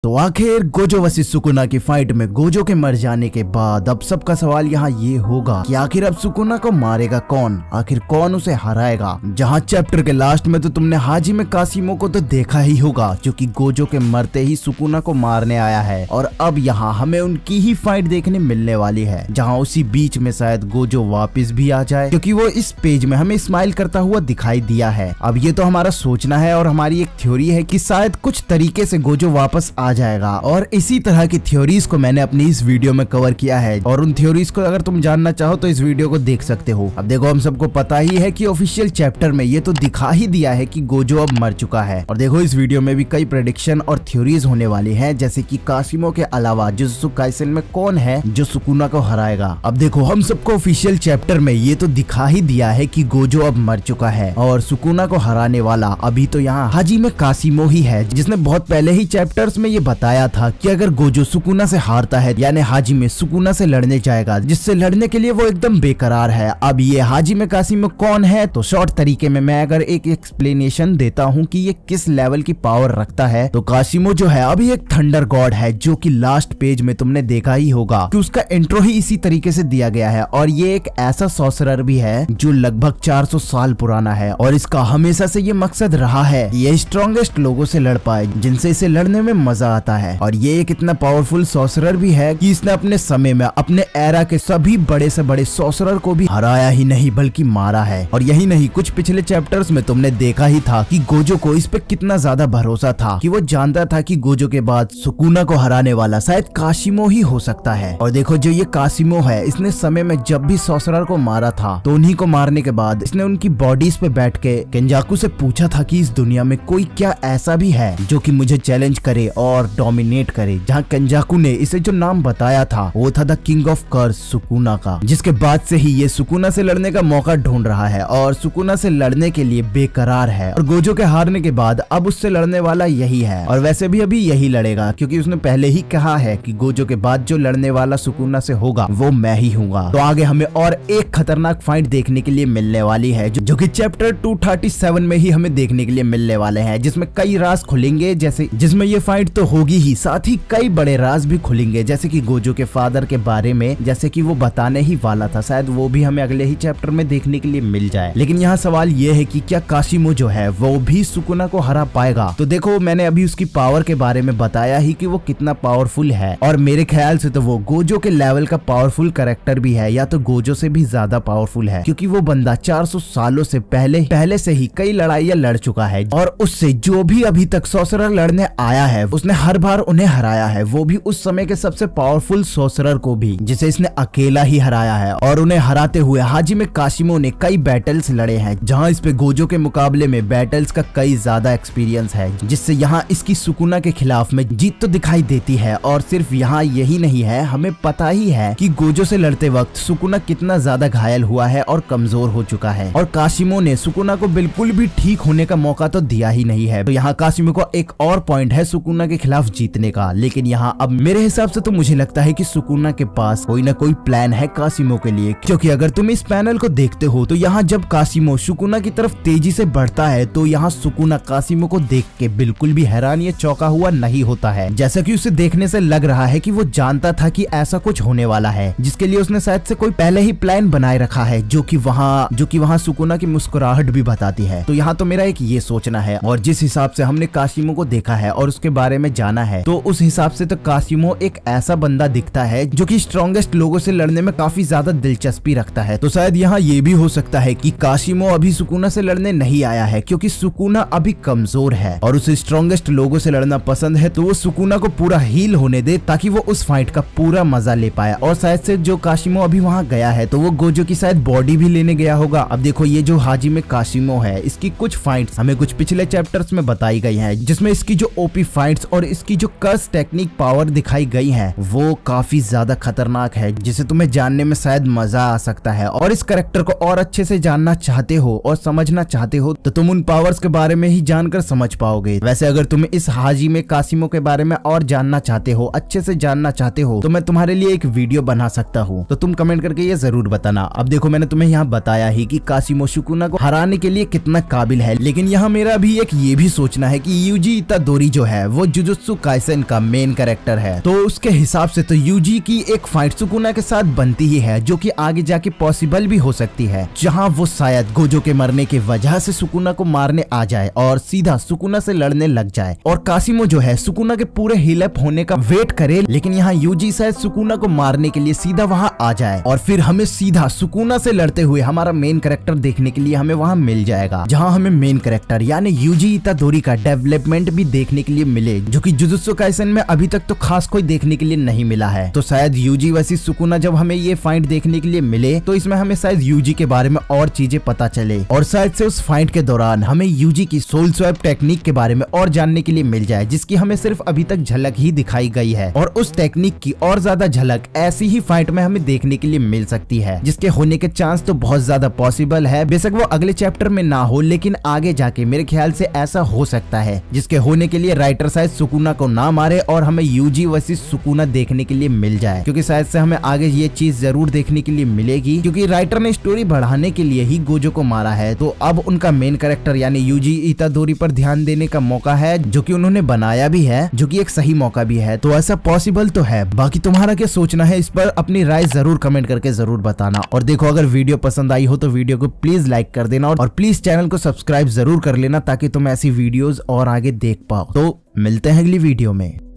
तो आखिर Gojo versus Sukuna की फाइट में गोजो के मर जाने के बाद अब सबका सवाल यहाँ ये होगा कि आखिर अब सुकुना को मारेगा कौन, आखिर कौन उसे हराएगा। जहाँ चैप्टर के लास्ट में तो तुमने हाजिमे कासिमो को तो देखा ही होगा जो कि गोजो के मरते ही सुकुना को मारने आया है, और अब यहाँ हमें उनकी ही फाइट देखने मिलने वाली है, जहाँ उसी बीच में शायद गोजो वापस भी आ जाए, क्योंकि वो इस पेज में हमें स्माइल करता हुआ दिखाई दिया है। अब ये तो हमारा सोचना है और हमारी एक थ्योरी है कि शायद कुछ तरीके से गोजो वापस आ जाएगा, और इसी तरह की थ्योरीज को मैंने अपनी इस वीडियो में कवर किया है, और उन थ्योरीज को अगर तुम जानना चाहो तो इस वीडियो को देख सकते हो। अब देखो, हम सबको पता ही है कि ऑफिशियल चैप्टर में ये तो दिखा ही दिया है कि गोजो अब मर चुका है, और देखो इस वीडियो में भी कई प्रेडिक्शन और थ्योरीज होने वाली है, जैसे कि कासिमो के अलावा जुजुत्सु काइसेन में कौन है जो सुकुना को हराएगा। अब देखो, हम सबको ऑफिशियल चैप्टर में ये तो दिखा ही दिया है कि गोजो अब मर चुका है, और सुकुना को हराने वाला अभी तो यहाँ हाजिमे कासिमो ही है, जिसने बहुत पहले ही चैप्टर्स में ये बताया था कि अगर गोजो सुकुना से हारता है, यानी हाजिमे सुकुना से लड़ने जाएगा, जिससे लड़ने के लिए वो एकदम बेकरार है। अब ये हाजिमे कासिमो कौन है, तो शॉर्ट तरीके में मैं अगर एक एक्सप्लेनेशन देता हूँ कि ये किस लेवल की पावर रखता है, तो कासिमो जो है अभी एक थंडर गॉड है, जो कि लास्ट पेज में तुमने देखा ही होगा कि उसका इंट्रो ही इसी तरीके से दिया गया है, और ये एक ऐसा सॉर्सरर भी है जो लगभग 400 साल पुराना है, और इसका हमेशा से ये मकसद रहा है ये स्ट्रॉन्गेस्ट लोगों से लड़ पाए, जिनसे इसे लड़ने में मजा आता है। और ये एक इतना पावरफुल सॉर्सरर भी है कि इसने अपने समय में अपने एरा के सभी बड़े से बड़े सॉर्सरर को भी हराया ही नहीं बल्कि मारा है। और यही नहीं, कुछ पिछले चैप्टर्स में तुमने देखा ही था कि गोजो को इस पे कितना ज्यादा भरोसा था, कि वो जानता था कि गोजो के बाद सुकुना को हराने वाला शायद कासिमो ही हो सकता है। और देखो, जो ये कासिमो है, इसने समय में जब भी सॉर्सरर को मारा था, तो उन्हीं को मारने के बाद इसने उनकी बॉडीज पे बैठ के केंजाकू से पूछा था कि इस दुनिया में कोई क्या ऐसा भी है जो कि मुझे चैलेंज करे और डोमिनेट करे। जहाँ केंजाकू ने इसे जो नाम बताया था वो था the king of curse, Sukuna का, जिसके बाद से ही ये सुकुना से लड़ने का मौका ढूंढ रहा है और सुकुना से लड़ने के लिए बेकरार है। और गोजो के हारने के बाद अब उससे लड़ने वाला यही है, और वैसे भी अभी यही लड़ेगा, क्योंकि उसने पहले ही कहा है कि गोजो के बाद जो लड़ने वाला सुकुना से होगा वो मैं ही हूँगा। तो आगे हमें और एक खतरनाक फाइट देखने के लिए मिलने वाली है, जो कि चैप्टर 237 में ही हमें देखने के लिए मिलने वाले हैं, जिसमें कई राज खुलेंगे, जैसे जिसमें ये फाइट तो होगी ही, साथ ही कई बड़े राज भी खुलेंगे, जैसे कि गोजो के फादर के बारे में, जैसे कि वो बताने ही वाला था, शायद वो भी हमें अगले ही चैप्टर में देखने के लिए मिल जाए। लेकिन यहाँ सवाल ये है कि क्या कासिमो जो है वो भी सुकुना को हरा पाएगा। तो देखो, मैंने अभी उसकी पावर के बारे में बताया ही कि वो कितना पावरफुल है, और मेरे ख्याल से तो वो गोजो के लेवल का पावरफुल कैरेक्टर भी है, या तो गोजो से भी ज्यादा पावरफुल है, क्योंकि वो बंदा 400 सालों से पहले से ही कई लड़ाइयां लड़ चुका है, और उससे जो भी अभी तक सॉर्सरर लड़ने आया है उसने हर बार उन्हें हराया है, वो भी उस समय के सबसे पावरफुल सॉर्सरर को भी, जिसे इसने अकेला ही हराया है। और उन्हें हराते हुए हाजिमे कासिमो ने कई बैटल्स लड़े हैं, जहां इस पे गोजो के मुकाबले में बैटल्स का कई ज्यादा एक्सपीरियंस है, जिससे यहाँ इसकी सुकुना के खिलाफ में जीत तो दिखाई देती है। और सिर्फ यहाँ यही नहीं है, हमें पता ही है कि गोजो से लड़ते वक्त सुकुना कितना ज्यादा घायल हुआ है और कमजोर हो चुका है, और कासिमो ने सुकुना को बिल्कुल भी ठीक होने का मौका तो दिया ही नहीं है। तो यहाँ कासिमो को एक और पॉइंट है सुकुना के खिलाफ जीतने का, लेकिन यहाँ अब मेरे हिसाब से तो मुझे लगता है कि सुकुना के पास कोई ना कोई प्लान है कासिमो के लिए, क्योंकि अगर तुम इस पैनल को देखते हो तो यहाँ जब कासिमो सुकुना की तरफ तेजी से बढ़ता है, तो यहाँ सुकुना कासिमो को देख के बिल्कुल भी हैरान या चौंका हुआ नहीं होता है, जैसा कि उसे देखने से लग रहा है कि वो जानता था कि ऐसा कुछ होने वाला है, जिसके लिए उसने शायद से कोई पहले ही प्लान बनाए रखा है, जो कि वहाँ सुकुना की मुस्कुराहट भी बताती है। तो यहाँ तो मेरा एक ये सोचना है, और जिस हिसाब से हमने कासिमो को देखा है और उसके बारे में जाना है, तो उस हिसाब से तो कासिमो एक ऐसा बंदा दिखता है जो कि स्ट्रॉन्गेस्ट लोगों से लड़ने में काफी ज्यादा दिलचस्पी रखता है। तो शायद यहाँ ये भी हो सकता है कि कासिमो अभी सुकुना से लड़ने नहीं आया है, क्योंकि सुकुना अभी कमजोर है और उसे स्ट्रॉन्गेस्ट लोगों से लड़ना पसंद है, तो वो सुकुना को पूरा हील होने दे ताकि वो उस फाइट का पूरा मजा ले पाए। और शायद से जो कासिमो अभी वहाँ गया है, तो वो गोजो की शायद बॉडी भी लेने गया होगा। अब देखो, ये जो हाजिमे कासिमो है, इसकी कुछ फाइट्स हमें कुछ पिछले चैप्टर्स में बताई गई है, जिसमें इसकी जो ओपी फाइट्स और इसकी जो कर्स टेक्निक पावर दिखाई गई है वो काफी ज्यादा खतरनाक है, जिसे तुम्हें जानने में शायद मजा आ सकता है। और इस कैरेक्टर को और अच्छे से जानना चाहते हो और समझना चाहते हो, तो तुम उन पावर्स के बारे में ही जानकर समझ पाओगे। वैसे अगर तुम इस हाजिमे कासिमो के बारे में और जानना चाहते हो, अच्छे से जानना चाहते हो, तो मैं तुम्हारे लिए एक वीडियो बना सकता हूँ, तो तुम कमेंट करके ये जरूर बताना। अब देखो, मैंने तुम्हें यहाँ बताया ही कि कासिमो सुकुना को हराने के लिए कितना काबिल है, लेकिन यहाँ मेरा भी एक ये भी सोचना है कि यूजी इतादोरी जो है वो जुजुत्सु काइसेन का मेन कैरेक्टर है, तो उसके हिसाब से तो यूजी की एक फाइट सुकुना के साथ बनती ही है, जो कि आगे जाके पॉसिबल भी हो सकती है, जहां वो शायद गोजो के मरने की वजह से सुकुना को मारने आ जाए और सीधा सुकुना से लड़ने लग जाए, और कासिमो जो है सुकुना के पूरे हील अप होने का वेट करे, लेकिन यहाँ यूजी शायद सुकुना को मारने के लिए सीधा वहां आ जाए और फिर हमें सीधा सुकुना से लड़ते हुए हमारा मेन कैरेक्टर देखने के लिए हमें वहां मिल जाएगा, जहां हमें मेन कैरेक्टर यानी यूजी इतादोरी का डेवलपमेंट भी देखने के लिए मिले, जो कि जुजुत्सु काइसेन में अभी तक तो खास कोई देखने के लिए नहीं मिला है। तो शायद यूजी वर्सेस सुकुना जब हमें ये फाइट देखने के लिए मिले तो इसमें हमें शायद यूजी के बारे में और चीजें पता चले, और शायद से उस फाइट के दौरान हमें यूजी की सोल स्वैप टेक्निक के बारे में और जानने के लिए मिल जाए, जिसकी हमें सिर्फ अभी तक झलक ही दिखाई गई है, और उस टेक्निक की और ज्यादा झलक ऐसी ही फाइट में हमें देखने के लिए मिल सकती है, जिसके होने के चांस तो बहुत ज्यादा पॉसिबल है। बेशक वो अगले चैप्टर में ना हो, लेकिन आगे जाके मेरे ख्याल से ऐसा हो सकता है, जिसके होने के लिए राइटर शायद सुकुना को ना मारे और हमें यूजी वर्सेस सुकुना देखने के लिए मिल जाए, क्योंकि शायद से हमें आगे ये चीज जरूर देखने के लिए मिलेगी, क्योंकि राइटर ने स्टोरी बढ़ाने के लिए ही गोजो को मारा है, तो अब उनका मेन कैरेक्टर यानी यूजी इतादोरी पर ध्यान देने का मौका है, जो कि उन्होंने बनाया भी है, जो कि एक सही मौका भी है। तो ऐसा पॉसिबल तो है। बाकी तुम्हारा क्या सोचना है इस पर, अपनी राय जरूर कमेंट करके जरूर बताना। और देखो, अगर वीडियो पसंद आई हो तो वीडियो को प्लीज लाइक कर देना और प्लीज चैनल को सब्सक्राइब जरूर कर लेना, ताकि तुम ऐसी वीडियोस और आगे देख पाओ। तो मिलते हैं अगली वीडियो में।